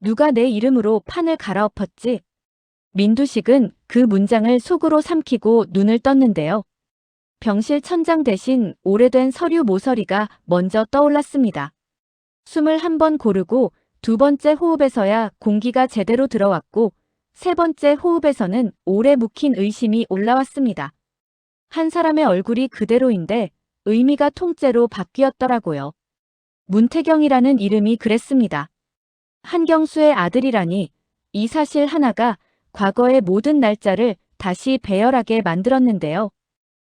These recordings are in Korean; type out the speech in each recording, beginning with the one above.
누가 내 이름으로 판을 갈아엎었지? 민두식은 그 문장을 속으로 삼키고 눈을 떴는데요. 병실 천장 대신 오래된 서류 모서리가 먼저 떠올랐습니다. 숨을 한 번 고르고 두 번째 호흡에서야 공기가 제대로 들어왔고 세 번째 호흡에서는 오래 묵힌 의심이 올라왔습니다. 한 사람의 얼굴이 그대로인데 의미가 통째로 바뀌었더라고요. 문태경이라는 이름이 그랬습니다. 한경수의 아들이라니 이 사실 하나가 과거의 모든 날짜를 다시 배열하게 만들었는데요.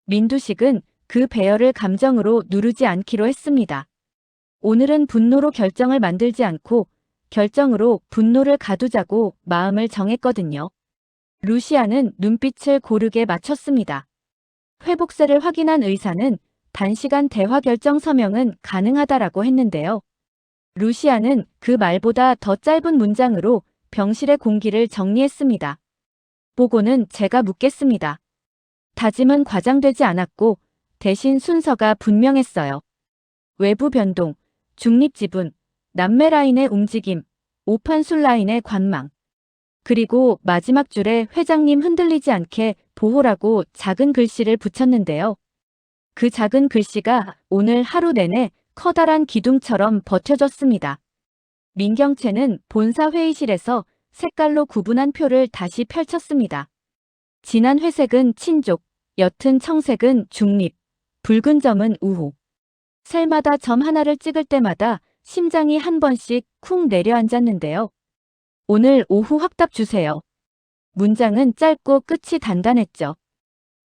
민두식은 그 배열을 감정으로 누르지 않기로 했습니다. 오늘은 분노로 결정을 만들지 않고 결정으로 분노를 가두자고 마음을 정했거든요. 루시아는 눈빛을 고르게 맞췄습니다. 회복세를 확인한 의사는 단시간 대화 결정 서명은 가능하다라고 했는데요. 루시아는 그 말보다 더 짧은 문장으로 병실의 공기를 정리했습니다. 보고는 제가 묻겠습니다. 다짐은 과장되지 않았고 대신 순서가 분명했어요. 외부 변동, 중립지분, 남매 라인의 움직임, 오판술 라인의 관망. 그리고 마지막 줄에 회장님 흔들리지 않게 보호라고 작은 글씨를 붙였는데요. 그 작은 글씨가 오늘 하루 내내 커다란 기둥처럼 버텨줬습니다. 민경채는 본사 회의실에서 색깔로 구분한 표를 다시 펼쳤습니다. 진한 회색은 친족, 옅은 청색은 중립, 붉은 점은 우호. 셀마다 점 하나를 찍을 때마다 심장이 한 번씩 쿵 내려앉았는데요. 오늘 오후 확답 주세요. 문장은 짧고 끝이 단단했죠.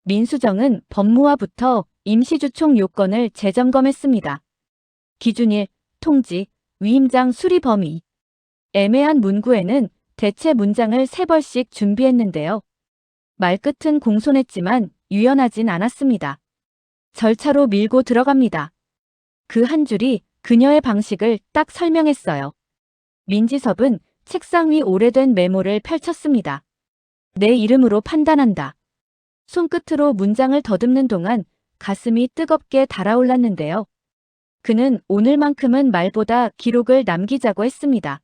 민수정은 법무와부터 임시주총 요건을 재점검했습니다. 기준 1, 통지, 위임장 수리 범위. 애매한 문구에는 대체 문장을 3벌씩 준비했는데요. 말끝은 공손했지만 유연하진 않았습니다. 절차로 밀고 들어갑니다. 그 한 줄이 그녀의 방식을 딱 설명했어요. 민지섭은 책상 위 오래된 메모를 펼쳤습니다. 내 이름으로 판단한다. 손끝으로 문장을 더듬는 동안 가슴이 뜨겁게 달아올랐는데요. 그는 오늘만큼은 말보다 기록을 남기자고 했습니다.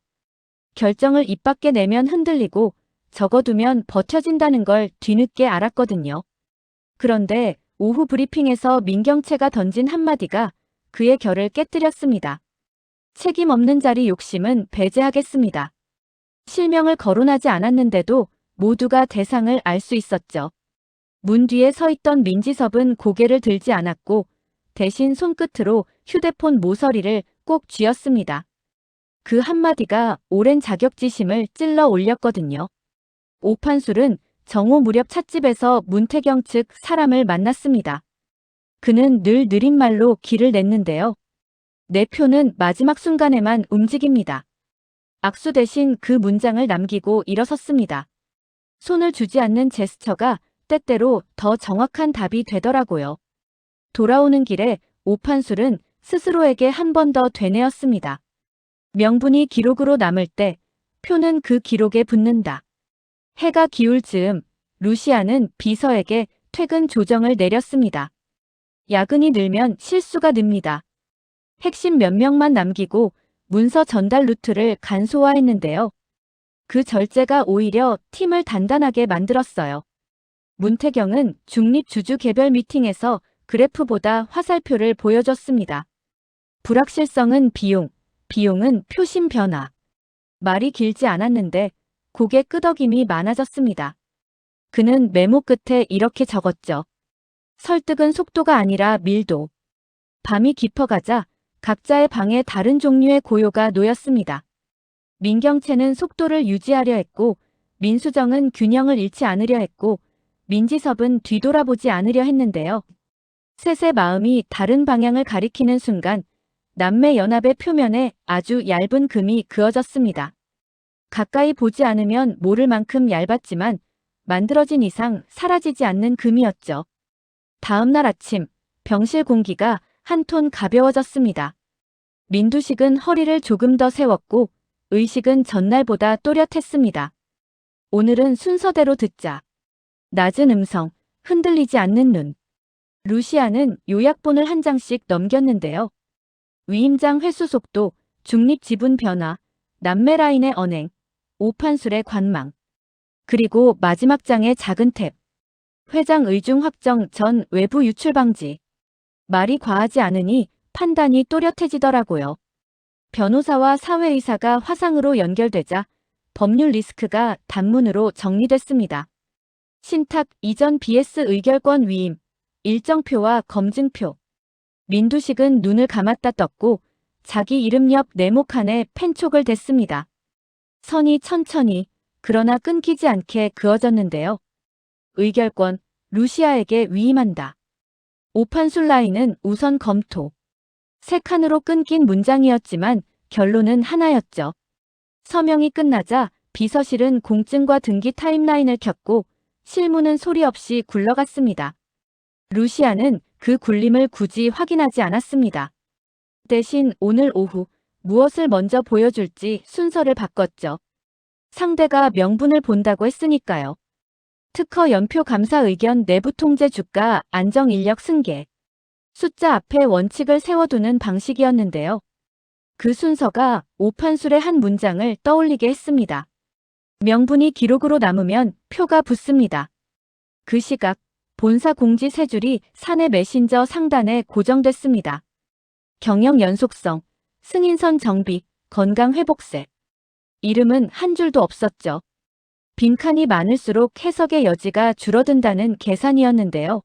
결정을 입 밖에 내면 흔들리고 적어두면 버텨진다는 걸 뒤늦게 알았거든요. 그런데 오후 브리핑에서 민경채가 던진 한마디가 그의 결을 깨뜨렸습니다. 책임 없는 자리 욕심은 배제하겠습니다. 실명을 거론하지 않았는데도 모두가 대상을 알 수 있었죠. 문 뒤에 서 있던 민지섭은 고개를 들지 않았고 대신 손끝으로 휴대폰 모서리를 꼭 쥐었습니다. 그 한마디가 오랜 자격지심을 찔러 올렸거든요. 오판술은 정오 무렵 찻집에서 문태경 측 사람을 만났습니다. 그는 늘 느린 말로 길을 냈는데요. 내 표는 마지막 순간에만 움직입니다. 악수 대신 그 문장을 남기고 일어섰습니다. 손을 주지 않는 제스처가 때때로 더 정확한 답이 되더라고요. 돌아오는 길에 오판술은 스스로에게 한 번 더 되뇌었습니다. 명분이 기록으로 남을 때 표는 그 기록에 붙는다. 해가 기울 즈음 루시아는 비서에게 퇴근 조정을 내렸습니다. 야근이 늘면 실수가 늡니다. 핵심 몇 명만 남기고 문서 전달 루트를 간소화했는데요. 그 절제가 오히려 팀을 단단하게 만들었어요. 문태경은 중립주주 개별 미팅에서 그래프보다 화살표를 보여줬습니다. 불확실성은 비용, 비용은 표심 변화. 말이 길지 않았는데 고개 끄덕임이 많아졌습니다. 그는 메모 끝에 이렇게 적었죠. 설득은 속도가 아니라 밀도. 밤이 깊어가자 각자의 방에 다른 종류의 고요가 놓였습니다. 민경채는 속도를 유지하려 했고 민수정은 균형을 잃지 않으려 했고 민지섭은 뒤돌아보지 않으려 했는데요. 셋의 마음이 다른 방향을 가리키는 순간 남매 연합의 표면에 아주 얇은 금이 그어졌습니다. 가까이 보지 않으면 모를 만큼 얇았지만 만들어진 이상 사라지지 않는 금이었죠. 다음 날 아침 병실 공기가 한 톤 가벼워졌습니다. 민두식은 허리를 조금 더 세웠고 의식은 전날보다 또렷했습니다. 오늘은 순서대로 듣자. 낮은 음성, 흔들리지 않는 눈. 루시아는 요약본을 한 장씩 넘겼는데요. 위임장 회수 속도, 중립 지분 변화, 남매라인의 언행, 오판술의 관망. 그리고 마지막 장의 작은 탭. 회장 의중 확정 전 외부 유출 방지. 말이 과하지 않으니 판단이 또렷해지더라고요. 변호사와 사회이사가 화상으로 연결되자 법률 리스크가 단문으로 정리됐습니다. 신탁 이전 BS 의결권 위임, 일정표와 검증표. 민두식은 눈을 감았다 떴고 자기 이름 옆 네모칸에 펜촉을 댔습니다. 선이 천천히 그러나 끊기지 않게 그어졌는데요. 의결권, 루시아에게 위임한다. 오판술 라인은 우선 검토. 세 칸으로 끊긴 문장이었지만 결론은 하나였죠. 서명이 끝나자 비서실은 공증과 등기 타임라인을 켰고 실무는 소리 없이 굴러갔습니다. 루시아는 그 굴림을 굳이 확인하지 않았습니다. 대신 오늘 오후 무엇을 먼저 보여줄지 순서를 바꿨죠. 상대가 명분을 본다고 했으니까요. 특허 연표 감사 의견 내부 통제 주가 안정 인력 승계. 숫자 앞에 원칙을 세워두는 방식이었는데요. 그 순서가 오판술의 한 문장을 떠올리게 했습니다. 명분이 기록으로 남으면 표가 붙습니다. 그 시각 본사 공지 세 줄이 사내 메신저 상단에 고정됐습니다. 경영 연속성, 승인선 정비, 건강 회복세. 이름은 한 줄도 없었죠. 빈칸이 많을수록 해석의 여지가 줄어든다는 계산이었는데요.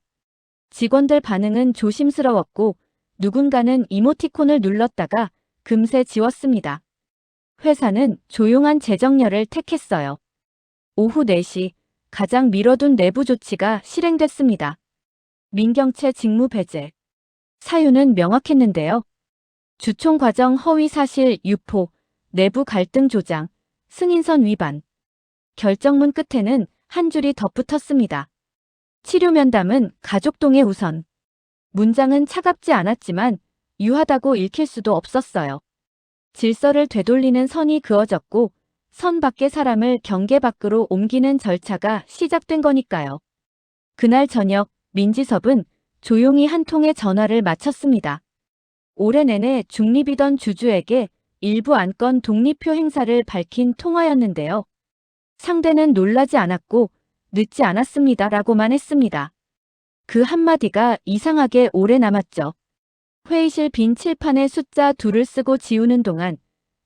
직원들 반응은 조심스러웠고 누군가는 이모티콘을 눌렀다가 금세 지웠습니다. 회사는 조용한 재정렬을 택했어요. 오후 4시 가장 미뤄둔 내부 조치가 실행됐습니다. 민경채 직무 배제. 사유는 명확했는데요. 주총 과정 허위 사실 유포, 내부 갈등 조장, 승인선 위반. 결정문 끝에는 한 줄이 덧붙었습니다. 치료 면담은 가족동의 우선. 문장은 차갑지 않았지만 유하다고 읽힐 수도 없었어요. 질서를 되돌리는 선이 그어졌고 선 밖의 사람을 경계 밖으로 옮기는 절차가 시작된 거니까요. 그날 저녁 민지섭은 조용히 한 통의 전화를 마쳤습니다. 올해 내내 중립이던 주주에게 일부 안건 독립표 행사를 밝힌 통화였는데요. 상대는 놀라지 않았고 늦지 않았습니다 라고만 했습니다. 그 한마디가 이상하게 오래 남았죠. 회의실 빈 칠판에 숫자 2를 쓰고 지우는 동안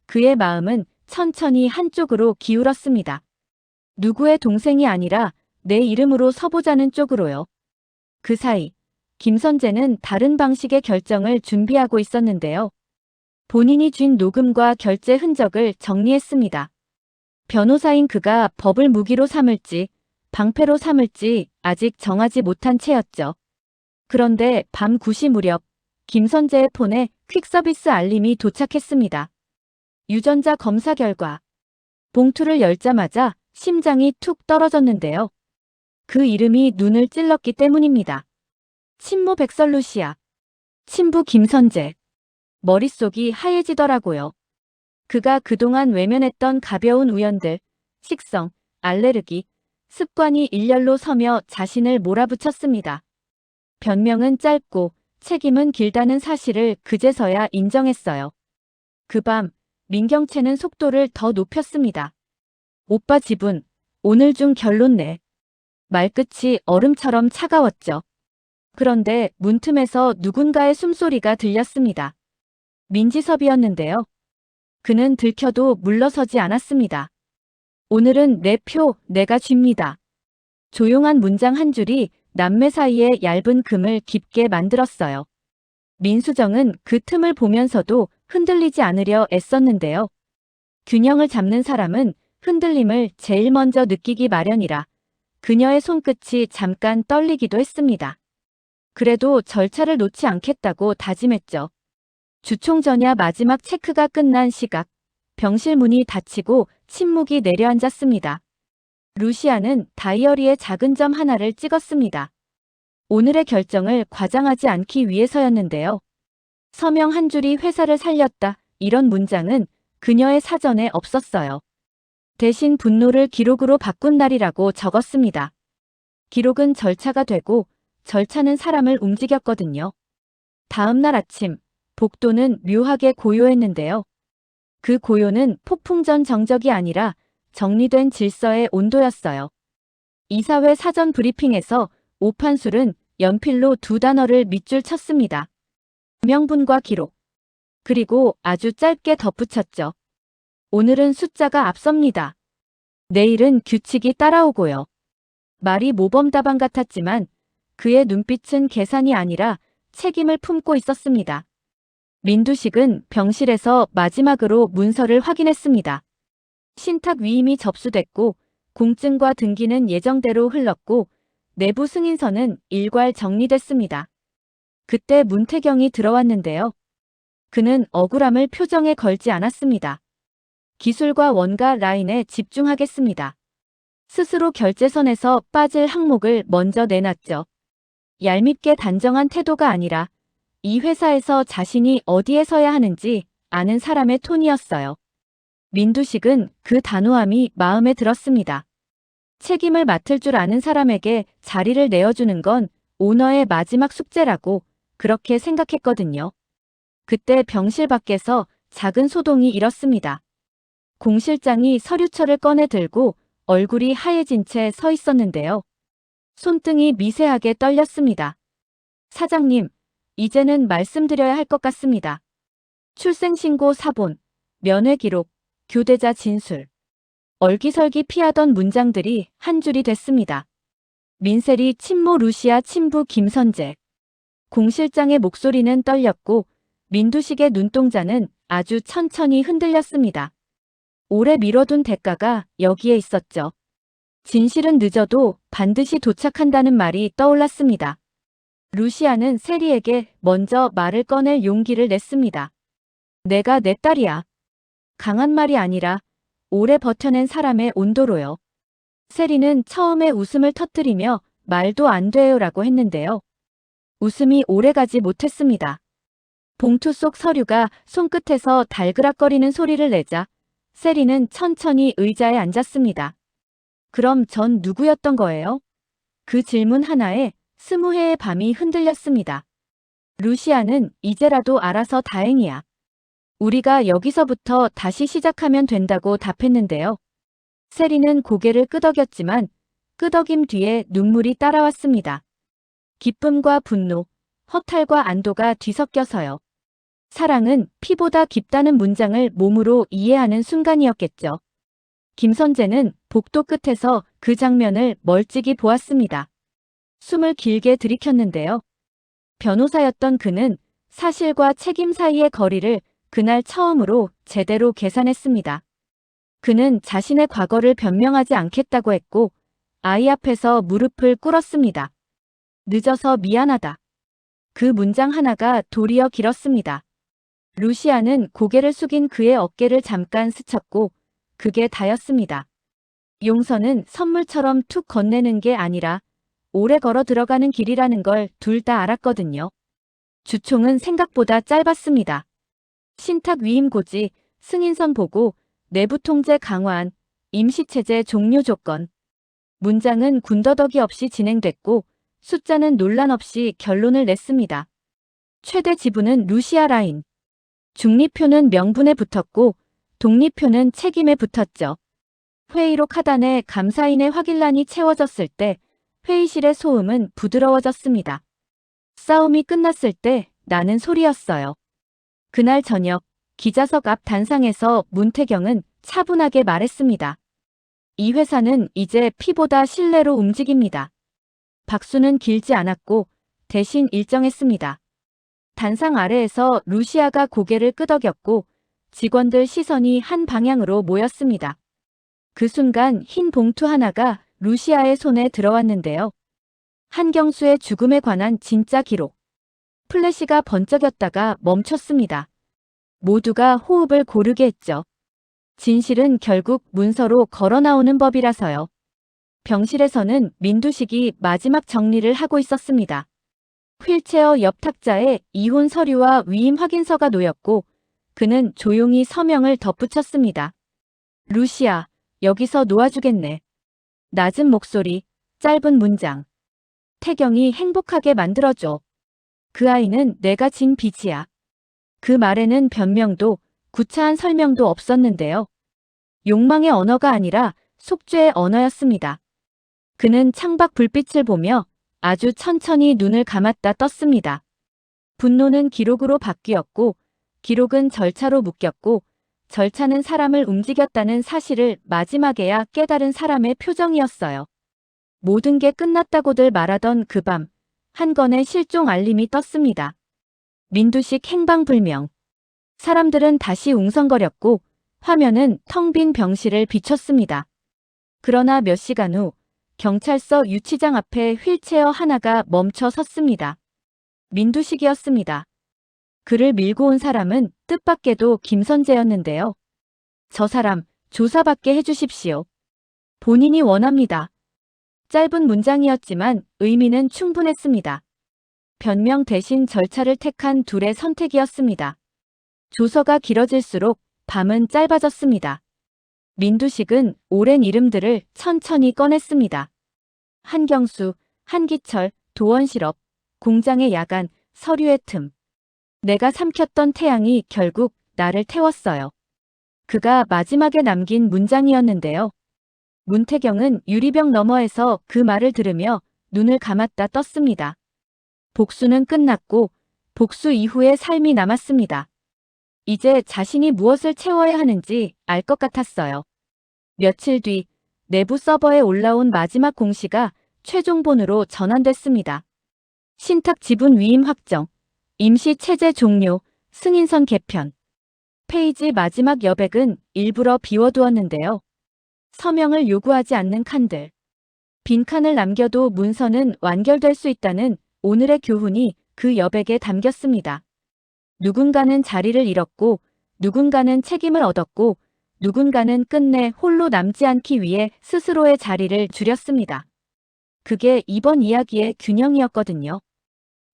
그의 마음은 천천히 한쪽으로 기울었습니다. 누구의 동생이 아니라 내 이름으로 서보자는 쪽으로요. 그 사이 김선재는 다른 방식의 결정을 준비하고 있었는데요. 본인이 쥔 녹음과 결제 흔적을 정리했습니다. 변호사인 그가 법을 무기로 삼을지 방패로 삼을지 아직 정하지 못한 채였죠. 그런데 밤 9시 무렵 김선재의 폰에 퀵서비스 알림이 도착했습니다. 유전자 검사 결과. 봉투를 열자마자 심장이 툭 떨어졌는데요. 그 이름이 눈을 찔렀기 때문입니다. 친모 백설루시아. 친부 김선재. 머릿속이 하얘지더라고요. 그가 그동안 외면했던 가벼운 우연들, 식성, 알레르기, 습관이 일렬로 서며 자신을 몰아붙였습니다. 변명은 짧고 책임은 길다는 사실을 그제서야 인정했어요. 그 밤 민경채는 속도를 더 높였습니다. 오빠 지분, 오늘 중 결론 내. 말끝이 얼음처럼 차가웠죠. 그런데 문틈에서 누군가의 숨소리가 들렸습니다. 민지섭이었는데요. 그는 들켜도 물러서지 않았습니다. 오늘은 내 표, 내가 쥡니다. 조용한 문장 한 줄이 남매 사이의 얇은 금을 깊게 만들었어요. 민수정은 그 틈을 보면서도 흔들리지 않으려 애썼는데요. 균형을 잡는 사람은 흔들림을 제일 먼저 느끼기 마련이라 그녀의 손끝이 잠깐 떨리기도 했습니다. 그래도 절차를 놓지 않겠다고 다짐했죠. 주총 전야 마지막 체크가 끝난 시각, 병실 문이 닫히고 침묵이 내려앉았습니다. 루시아는 다이어리에 작은 점 하나를 찍었습니다. 오늘의 결정을 과장하지 않기 위해서였는데요. 서명 한 줄이 회사를 살렸다. 이런 문장은 그녀의 사전에 없었어요. 대신 분노를 기록으로 바꾼 날이라고 적었습니다. 기록은 절차가 되고 절차는 사람을 움직였거든요. 다음 날 아침, 복도는 묘하게 고요했는데요. 그 고요는 폭풍전 정적이 아니라 정리된 질서의 온도였어요. 이사회 사전 브리핑에서 오판술은 연필로 두 단어를 밑줄 쳤습니다. 명분과 기록. 그리고 아주 짧게 덧붙였죠. 오늘은 숫자가 앞섭니다. 내일은 규칙이 따라오고요. 말이 모범답안 같았지만 그의 눈빛은 계산이 아니라 책임을 품고 있었습니다. 민두식은 병실에서 마지막으로 문서를 확인했습니다. 신탁 위임이 접수됐고 공증과 등기는 예정대로 흘렀고 내부 승인서는 일괄 정리됐습니다. 그때 문태경이 들어왔는데요. 그는 억울함을 표정에 걸지 않았습니다. 기술과 원가 라인에 집중하겠습니다. 스스로 결제선에서 빠질 항목을 먼저 내놨죠. 얄밉게 단정한 태도가 아니라 이 회사에서 자신이 어디에 서야 하는지 아는 사람의 톤이었어요. 민두식은 그 단호함이 마음에 들었습니다. 책임을 맡을 줄 아는 사람에게 자리를 내어주는 건 오너의 마지막 숙제라고 그렇게 생각했거든요. 그때 병실 밖에서 작은 소동이 일었습니다. 공 실장이 서류철을 꺼내 들고 얼굴이 하얘진 채 서 있었는데요. 손등이 미세하게 떨렸습니다. 사장님, 이제는 말씀드려야 할 것 같습니다. 출생신고 사본, 면회기록, 교대자 진술. 얼기설기 피하던 문장들이 한 줄이 됐습니다. 민셀이 친모 루시아 친부 김선재. 공 실장의 목소리는 떨렸고 민두식의 눈동자는 아주 천천히 흔들렸습니다. 오래 미뤄둔 대가가 여기에 있었죠. 진실은 늦어도 반드시 도착한다는 말이 떠올랐습니다. 루시아는 세리에게 먼저 말을 꺼낼 용기를 냈습니다. 내가 내 딸이야. 강한 말이 아니라 오래 버텨낸 사람의 온도로요. 세리는 처음에 웃음을 터뜨리며 말도 안 돼요라고 했는데요. 웃음이 오래가지 못했습니다. 봉투 속 서류가 손끝에서 달그락거리는 소리를 내자 세리는 천천히 의자에 앉았습니다. 그럼 전 누구였던 거예요? 그 질문 하나에 20해의 밤이 흔들렸습니다. 루시아는 이제라도 알아서 다행이야. 우리가 여기서부터 다시 시작하면 된다고 답했는데요. 세리는 고개를 끄덕였지만 끄덕임 뒤에 눈물이 따라왔습니다. 기쁨과 분노, 허탈과 안도가 뒤섞여서요. 사랑은 피보다 깊다는 문장을 몸으로 이해하는 순간이었겠죠. 김선재는 복도 끝에서 그 장면을 멀찍이 보았습니다. 숨을 길게 들이켰는데요. 변호사였던 그는 사실과 책임 사이의 거리를 그날 처음으로 제대로 계산했습니다. 그는 자신의 과거를 변명하지 않겠다고 했고 아이 앞에서 무릎을 꿇었습니다. 늦어서 미안하다. 그 문장 하나가 도리어 길었습니다. 루시아는 고개를 숙인 그의 어깨를 잠깐 스쳤고 그게 다였습니다. 용서는 선물처럼 툭 건네는 게 아니라 오래 걸어 들어가는 길이라는 걸 둘 다 알았거든요. 주총은 생각보다 짧았습니다. 신탁 위임 고지, 승인선 보고, 내부 통제 강화안, 임시체제 종료 조건. 문장은 군더더기 없이 진행됐고 숫자는 논란 없이 결론을 냈습니다. 최대 지분은 루시아 라인. 중립표는 명분에 붙었고 독립표는 책임에 붙었죠. 회의록 하단에 감사인의 확인란이 채워졌을 때 회의실의 소음은 부드러워졌습니다. 싸움이 끝났을 때 나는 소리였어요. 그날 저녁 기자석 앞 단상에서 문태경은 차분하게 말했습니다. 이 회사는 이제 피보다 신뢰로 움직입니다. 박수는 길지 않았고 대신 일정했습니다. 단상 아래에서 루시아가 고개를 끄덕였고 직원들 시선이 한 방향으로 모였습니다. 그 순간 흰 봉투 하나가 루시아의 손에 들어왔는데요. 한경수의 죽음에 관한 진짜 기록. 플래시가 번쩍였다가 멈췄습니다. 모두가 호흡을 고르게 했죠. 진실은 결국 문서로 걸어 나오는 법이라서요. 병실에서는 민두식이 마지막 정리를 하고 있었습니다. 휠체어 옆 탁자에 이혼 서류와 위임 확인서가 놓였고 그는 조용히 서명을 덧붙였습니다. 루시아, 여기서 놓아주겠네. 낮은 목소리, 짧은 문장. 태경이 행복하게 만들어줘. 그 아이는 내가 진 빚이야. 그 말에는 변명도 구차한 설명도 없었는데요. 욕망의 언어가 아니라 속죄의 언어였습니다. 그는 창밖 불빛을 보며 아주 천천히 눈을 감았다 떴습니다. 분노는 기록으로 바뀌었고, 기록은 절차로 묶였고, 절차는 사람을 움직였다는 사실을 마지막에야 깨달은 사람의 표정이었어요. 모든 게 끝났다고들 말하던 그 밤, 한 건의 실종 알림이 떴습니다. 민두식 행방불명. 사람들은 다시 웅성거렸고, 화면은 텅 빈 병실을 비췄습니다. 그러나 몇 시간 후, 경찰서 유치장 앞에 휠체어 하나가 멈춰 섰습니다. 민두식이었습니다. 그를 밀고 온 사람은 뜻밖에도 김선재였는데요. 저 사람 조사받게 해주십시오. 본인이 원합니다. 짧은 문장이었지만 의미는 충분했습니다. 변명 대신 절차를 택한 둘의 선택이었습니다. 조서가 길어질수록 밤은 짧아졌습니다. 민두식은 오랜 이름들을 천천히 꺼냈습니다. 한경수, 한기철, 도원실업, 공장의 야간, 서류의 틈. 내가 삼켰던 태양이 결국 나를 태웠어요. 그가 마지막에 남긴 문장이었는데요. 문태경은 유리병 너머에서 그 말을 들으며 눈을 감았다 떴습니다. 복수는 끝났고 복수 이후의 삶이 남았습니다. 이제 자신이 무엇을 채워야 하는지 알 것 같았어요. 며칠 뒤 내부 서버에 올라온 마지막 공시가 최종본으로 전환됐습니다. 신탁 지분 위임 확정, 임시 체제 종료, 승인선 개편. 페이지 마지막 여백은 일부러 비워두었는데요. 서명을 요구하지 않는 칸들. 빈칸을 남겨도 문서는 완결될 수 있다는 오늘의 교훈이 그 여백에 담겼습니다. 누군가는 자리를 잃었고, 누군가는 책임을 얻었고, 누군가는 끝내 홀로 남지 않기 위해 스스로의 자리를 줄였습니다. 그게 이번 이야기의 균형이었거든요.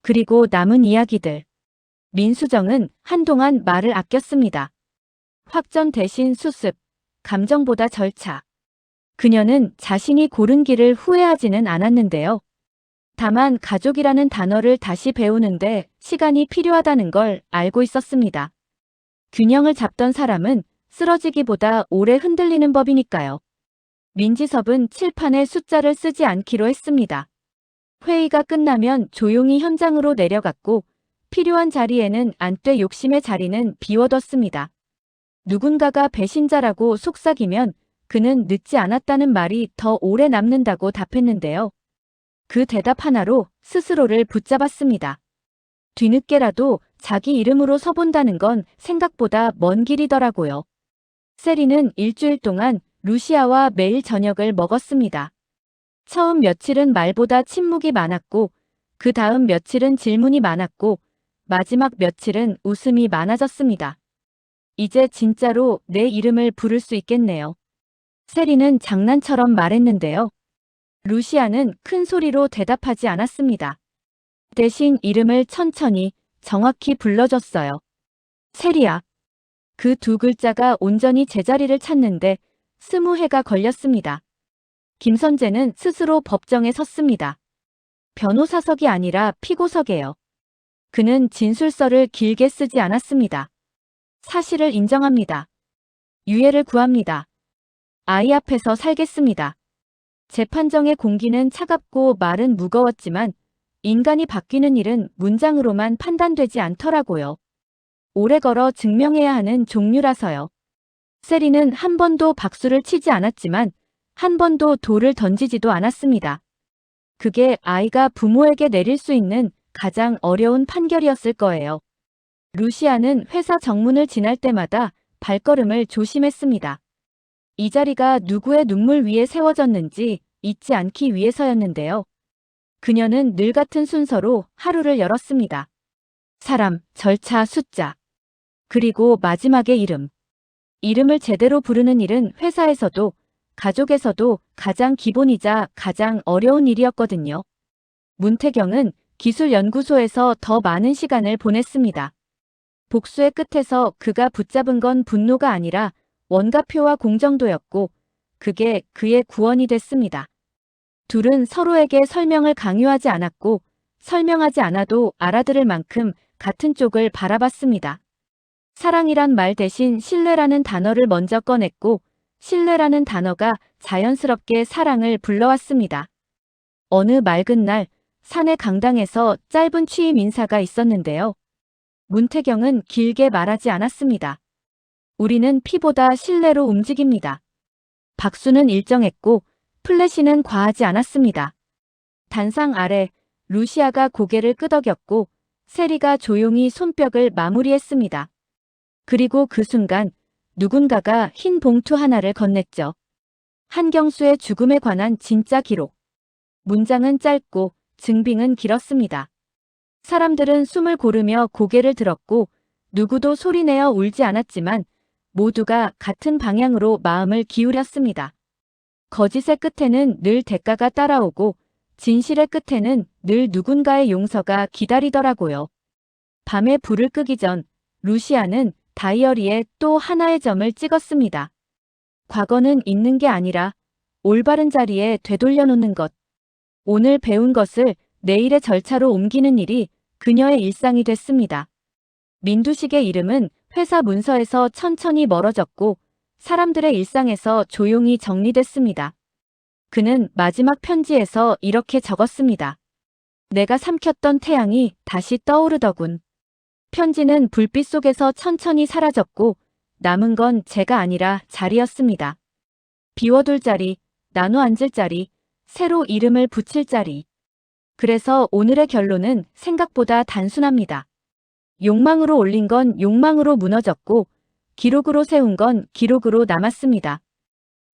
그리고 남은 이야기들. 민수정은 한동안 말을 아꼈습니다. 확전 대신 수습, 감정보다 절차. 그녀는 자신이 고른 길을 후회하지는 않았는데요. 다만 가족이라는 단어를 다시 배우는데 시간이 필요하다는 걸 알고 있었습니다. 균형을 잡던 사람은 쓰러지기보다 오래 흔들리는 법이니까요. 민지섭은 칠판에 숫자를 쓰지 않기로 했습니다. 회의가 끝나면 조용히 현장으로 내려갔고 필요한 자리에는 안돼 욕심의 자리는 비워뒀습니다. 누군가가 배신자라고 속삭이면 그는 늦지 않았다는 말이 더 오래 남는다고 답했는데요. 그 대답 하나로 스스로를 붙잡았습니다. 뒤늦게라도 자기 이름으로 서본다는 건 생각보다 먼 길이더라고요. 세리는 일주일 동안 루시아와 매일 저녁을 먹었습니다. 처음 며칠은 말보다 침묵이 많았고, 그 다음 며칠은 질문이 많았고, 마지막 며칠은 웃음이 많아졌습니다. 이제 진짜로 내 이름을 부를 수 있겠네요. 세리는 장난처럼 말했는데요. 루시아는 큰 소리로 대답하지 않았습니다. 대신 이름을 천천히, 정확히 불러줬어요. 세리야. 그 두 글자가 온전히 제자리를 찾는데 20해가 걸렸습니다. 김선재는 스스로 법정에 섰습니다. 변호사석이 아니라 피고석에요. 그는 진술서를 길게 쓰지 않았습니다. 사실을 인정합니다. 유해를 구합니다. 아이 앞에서 살겠습니다. 재판정의 공기는 차갑고 말은 무거웠지만 인간이 바뀌는 일은 문장으로만 판단되지 않더라고요. 오래 걸어 증명해야 하는 종류라서요. 세리는 한 번도 박수를 치지 않았지만 한 번도 돌을 던지지도 않았습니다. 그게 아이가 부모에게 내릴 수 있는 가장 어려운 판결이었을 거예요. 루시아는 회사 정문을 지날 때마다 발걸음을 조심했습니다. 이 자리가 누구의 눈물 위에 세워졌는지 잊지 않기 위해서였는데요. 그녀는 늘 같은 순서로 하루를 열었습니다. 사람, 절차, 숫자. 그리고 마지막에 이름. 이름을 제대로 부르는 일은 회사에서도 가족에서도 가장 기본이자 가장 어려운 일이었거든요. 문태경은 기술연구소에서 더 많은 시간을 보냈습니다. 복수의 끝에서 그가 붙잡은 건 분노가 아니라 원가표와 공정도였고 그게 그의 구원이 됐습니다. 둘은 서로에게 설명을 강요하지 않았고 설명하지 않아도 알아들을 만큼 같은 쪽을 바라봤습니다. 사랑이란 말 대신 신뢰라는 단어를 먼저 꺼냈고 신뢰라는 단어가 자연스럽게 사랑을 불러왔습니다. 어느 맑은 날 산의 강당에서 짧은 취임 인사가 있었는데요. 문태경은 길게 말하지 않았습니다. 우리는 피보다 신뢰로 움직입니다. 박수는 일정했고 플래시는 과하지 않았습니다. 단상 아래 루시아가 고개를 끄덕였고 세리가 조용히 손뼉을 마무리했습니다. 그리고 그 순간 누군가가 흰 봉투 하나를 건넸죠. 한경수의 죽음에 관한 진짜 기록. 문장은 짧고 증빙은 길었습니다. 사람들은 숨을 고르며 고개를 들었고 누구도 소리내어 울지 않았지만 모두가 같은 방향으로 마음을 기울였습니다. 거짓의 끝에는 늘 대가가 따라오고 진실의 끝에는 늘 누군가의 용서가 기다리더라고요. 밤에 불을 끄기 전 루시아는 다이어리에 또 하나의 점을 찍었습니다. 과거는 잊는 게 아니라 올바른 자리에 되돌려놓는 것. 오늘 배운 것을 내일의 절차로 옮기는 일이 그녀의 일상이 됐습니다. 민두식의 이름은 회사 문서에서 천천히 멀어졌고 사람들의 일상에서 조용히 정리됐습니다. 그는 마지막 편지에서 이렇게 적었습니다. 내가 삼켰던 태양이 다시 떠오르더군. 편지는 불빛 속에서 천천히 사라졌고 남은 건 제가 아니라 자리였습니다. 비워둘 자리, 나눠 앉을 자리, 새로 이름을 붙일 자리. 그래서 오늘의 결론은 생각보다 단순합니다. 욕망으로 올린 건 욕망으로 무너졌고 기록으로 세운 건 기록으로 남았습니다.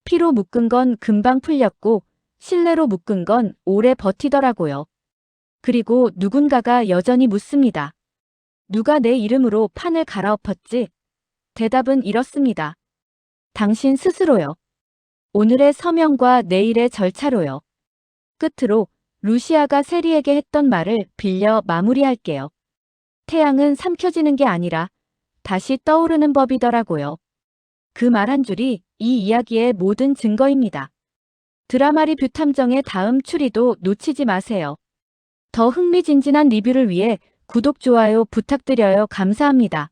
피로 묶은 건 금방 풀렸고 신뢰로 묶은 건 오래 버티더라고요. 그리고 누군가가 여전히 묻습니다. 누가 내 이름으로 판을 갈아엎었지? 대답은 이렇습니다. 당신 스스로요. 오늘의 서명과 내일의 절차로요. 끝으로 루시아가 세리에게 했던 말을 빌려 마무리할게요. 태양은 삼켜지는 게 아니라 다시 떠오르는 법이더라고요. 그 말 한 줄이 이 이야기의 모든 증거입니다. 드라마 리뷰 탐정의 다음 추리도 놓치지 마세요. 더 흥미진진한 리뷰를 위해 구독, 좋아요 부탁드려요. 감사합니다.